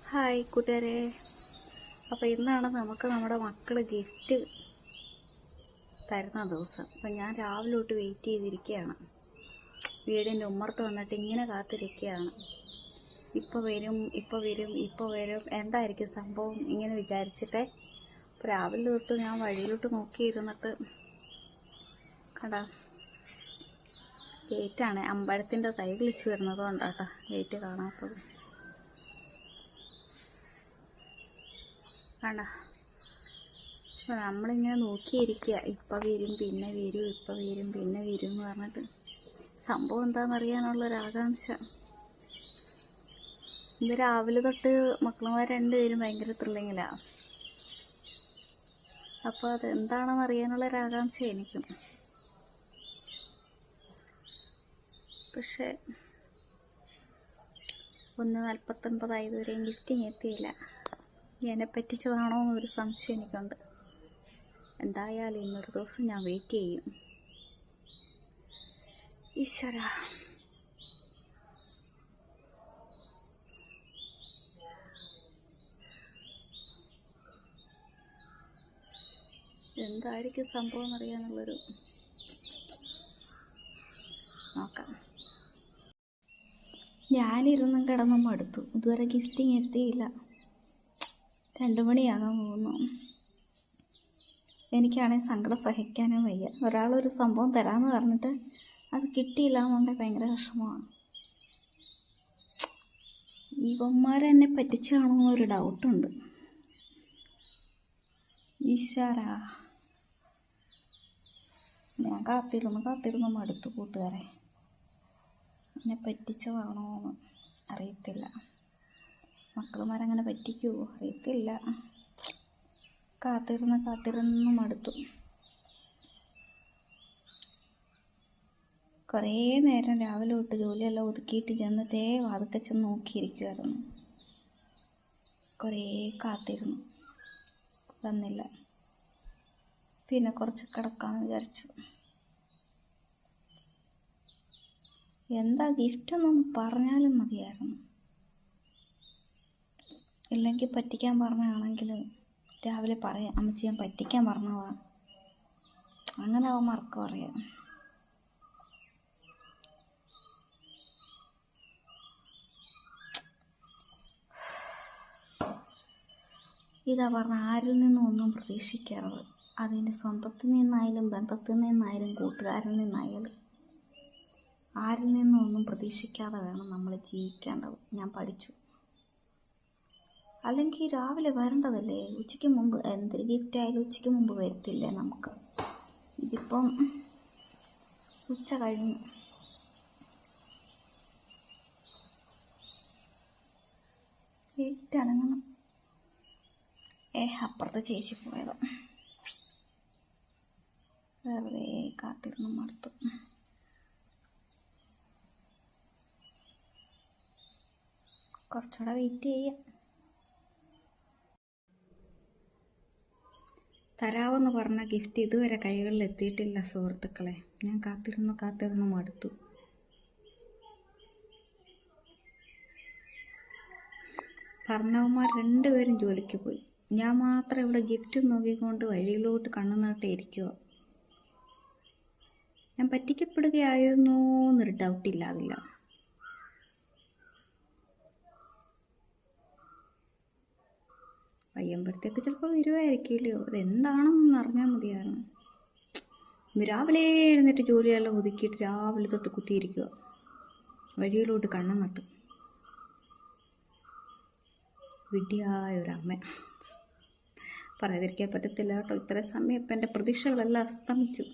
Hi കൂട്ടുകാരെ. അപ്പോൾ ഇന്നാണ് നമുക്ക് നമ്മുടെ മക്കൾ ഗിഫ്റ്റ് തരുന്ന ദിവസം. അപ്പം ഞാൻ രാവിലെ തൊട്ട് വെയിറ്റ് ചെയ്തിരിക്കുകയാണ്. വീടിൻ്റെ ഉമ്മർത്ത് വന്നിട്ട് ഇങ്ങനെ കാത്തിരിക്കുകയാണ്. ഇപ്പോൾ വരും എന്തായിരിക്കും സംഭവം ഇങ്ങനെ വിചാരിച്ചിട്ടേ രാവിലെ തൊട്ട് ഞാൻ വഴിയിലോട്ട് നോക്കിയിരുന്നിട്ട് കണ്ട ഗേറ്റാണ് അമ്പഴത്തിൻ്റെ തൈ വിളിച്ച് വരുന്നത് കൊണ്ടാട്ടോ ഗേറ്റ് കാണാത്തത്. കണ്ട നമ്മളിങ്ങനെ നോക്കിയിരിക്കുക. ഇപ്പം വരും പിന്നെ വരും എന്ന് പറഞ്ഞിട്ട് സംഭവം എന്താണെന്നറിയാനുള്ളൊരാകാംക്ഷ. ഇന്ന് രാവിലെ തൊട്ട് മക്കളുമാർ രണ്ടുപേരും ഭയങ്കര ത്രില്ലിങ്ങിലാണ്. അപ്പോൾ അതെന്താണെന്ന് അറിയാനുള്ളൊരാകാംക്ഷ എനിക്കും. പക്ഷേ 1:49 ഇതുവരെയും ഗിഫ്റ്റിങ് എത്തിയില്ല. എന്നെ പറ്റിച്ചതാണോ എന്നൊരു സംശയം എനിക്കുണ്ട്. എന്തായാലും ഇന്നൊരു ദിവസം ഞാൻ വെയിറ്റ് ചെയ്യും. ഈശ്വര, എന്തായിരിക്കും സംഭവം എന്നറിയാനുള്ളൊരു നോക്കാം. ഞാനിരുന്നും കിടന്നും മടുത്തു. ഇതുവരെ ഗിഫ്റ്റിങ് എത്തിയില്ല. 2 മണിയാകാൻ പോകുന്നു. എനിക്കാണെങ്കിൽ സങ്കടം സഹിക്കാനും വയ്യ. ഒരാളൊരു സംഭവം തരാമെന്ന് പറഞ്ഞിട്ട് അത് കിട്ടിയില്ല എന്നുണ്ടെങ്കിൽ ഭയങ്കര വിഷമമാണ്. ഇവന്മാരെന്നെ പറ്റിച്ചാണെന്നൊരു ഡൗട്ടുണ്ട്. ഈശ്വര, ഞാൻ കാത്തിരുന്നു മടുത്തു കൂട്ടുകാരെ. എന്നെ പറ്റിച്ചതാണോ എന്ന് അറിയത്തില്ല. മക്കളുമാരങ്ങനെ പറ്റിക്കുമോ അറിയത്തില്ല. കാത്തിരുന്ന് മടുത്തു. കുറേ നേരം രാവിലെ തൊട്ട് ജോലിയെല്ലാം ഒതുക്കിയിട്ട് ചെന്നിട്ടേ വാതുക്കെ ചെന്ന് നോക്കിയിരിക്കുമായിരുന്നു. കുറേ കാത്തിരുന്നു, വന്നില്ല. പിന്നെ കുറച്ച് കിടക്കാമെന്ന് വിചാരിച്ചു. എന്താ ഗിഫ്റ്റൊന്നും പറഞ്ഞാലും മതിയായിരുന്നു. ഇല്ലെങ്കിൽ പറ്റിക്കാൻ പറഞ്ഞാണെങ്കിൽ രാവിലെ പറയാം, അമ്മച്ചി ഞാൻ പറ്റിക്കാൻ പറഞ്ഞതാണ്. അങ്ങനെ അവന്മാർക്ക് പറയാം. ഇതാ പറഞ്ഞ, ആരിൽ നിന്നും ഒന്നും പ്രതീക്ഷിക്കരുത്. അതിൻ്റെ സ്വന്തത്തിൽ നിന്നായാലും ബന്ധത്തിൽ നിന്നായാലും കൂട്ടുകാരിൽ നിന്നായാലും ആരിൽ നിന്നും ഒന്നും പ്രതീക്ഷിക്കാതെ വേണം നമ്മൾ ജീവിക്കേണ്ടത്. ഞാൻ പഠിച്ചു. അല്ലെങ്കിൽ രാവിലെ വരേണ്ടതല്ലേ? ഉച്ചയ്ക്ക് മുമ്പ് എന്തൊരു ഗിഫ്റ്റ് ആയാലും ഉച്ചയ്ക്ക് മുമ്പ് വരത്തില്ലേ നമുക്ക്? ഇതിപ്പം ഉച്ച കഴിഞ്ഞു. ഗിഫ്റ്റനങ്ങനെ അപ്പുറത്തെ ചേച്ചി പോയത്. വെറുതെ കാത്തിരുന്ന് മടുത്തു. കുറച്ചുകൂടെ വെയിറ്റ് ചെയ്യാം. തരാമെന്ന് പറഞ്ഞ ഗിഫ്റ്റ് ഇതുവരെ കൈകളിൽ എത്തിയിട്ടില്ല സുഹൃത്തുക്കളെ. ഞാൻ കാത്തിരുന്ന് മടുത്തു. പറഞ്ഞവന്മാർ 2 പേരും ജോലിക്ക് പോയി. ഞാൻ മാത്രം ഇവിടെ ഗിഫ്റ്റ് നോക്കിക്കൊണ്ട് വഴിയിലോട്ട് കണ്ണു നട്ടേ ഇരിക്കുക. ഞാൻ പറ്റിക്കപ്പെടുകയായിരുന്നോ എന്നൊരു ഡൗട്ടില്ലാതില്ല. വയ്യുമ്പോഴത്തേക്ക് ചിലപ്പോൾ വരുമായിരിക്കുമല്ലോ. അതെന്താണെന്ന് അറിഞ്ഞാൽ മതിയായിരുന്നു. ഇന്ന് രാവിലെ എഴുന്നേറ്റ് ജോലിയെല്ലാം ഒതുക്കിയിട്ട് രാവിലെ തൊട്ട് കുത്തിയിരിക്കുക. വഴിയിലോട്ട് കണ്ണു നട്ട് വിഡ്ഢിയായൊരമ്മ. പറയാതിരിക്കാൻ പറ്റത്തില്ല കേട്ടോ. ഇത്രയും സമയം ഇപ്പം എൻ്റെ പ്രതീക്ഷകളെല്ലാം അസ്തമിച്ചു.